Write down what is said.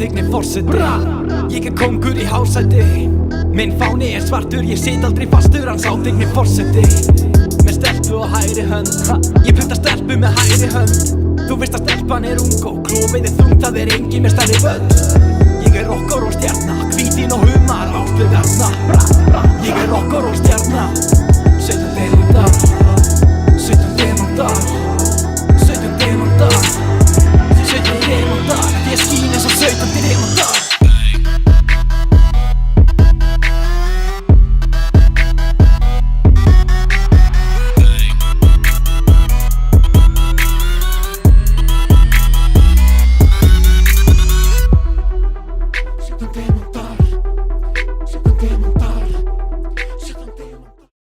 sátigni forseti. Ég kongur í hásæti. Minn fáni svartur, ég sit aldrei fastur. Hann sátigni forseti. Með stelpu á hægri hönd. Ég pynta stelpu með hægri hönd. Þú veist að stelpan ung og klófið þungt, það engin með stærri völd. Ég rockar og stjarna, hvítin og humar, Áslaug Arna. Ég rockar